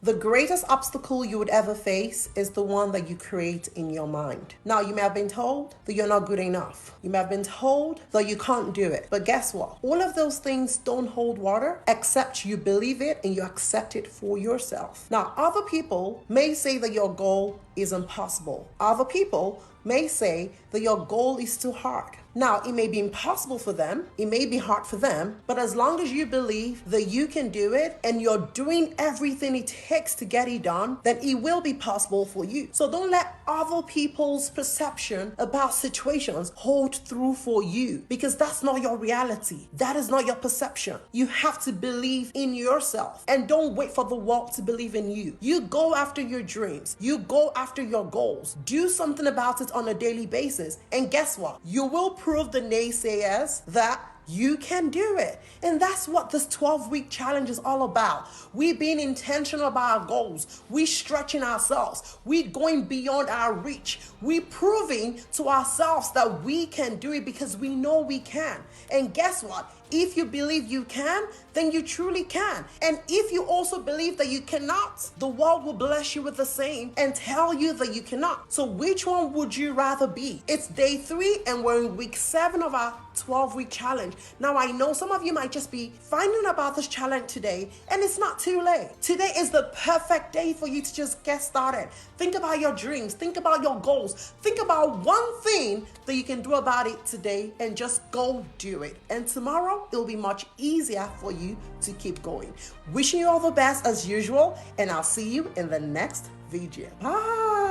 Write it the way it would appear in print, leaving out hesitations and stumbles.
The greatest obstacle you would ever face is the one that you create in your mind. Now, you may have been told that you're not good enough. You may have been told that you can't do it. But guess what? All of those things don't hold water except you believe it and you accept it for yourself. Now, other people may say that your goal is impossible. Other people may say that your goal is too hard. Now, it may be impossible for them, it may be hard for them, but as long as you believe that you can do it and you're doing everything it takes to get it done, then it will be possible for you. So don't let other people's perception about situations hold through for you, because that's not your reality. That is not your perception. You have to believe in yourself and don't wait for the world to believe in you. You go after your dreams. You go after your goals. Do something about it on a daily basis. And guess what? You will prove the naysayers that you can do it. And that's what this 12-week challenge is all about. We being intentional about our goals. We stretching ourselves. We going beyond our reach. We proving to ourselves that we can do it because we know we can. And guess what? If you believe you can, then you truly can. And if you also believe that you cannot, the world will bless you with the same and tell you that you cannot. So which one would you rather be? It's day 3 and we're in week 7 of our 12-week challenge. Now, I know some of you might just be finding about this challenge today, and it's not too late. Today is the perfect day for you to just get started. Think about your dreams. Think about your goals. Think about one thing that you can do about it today and just go do it. And tomorrow, it'll be much easier for you to keep going. Wishing you all the best as usual, and I'll see you in the next video. Bye.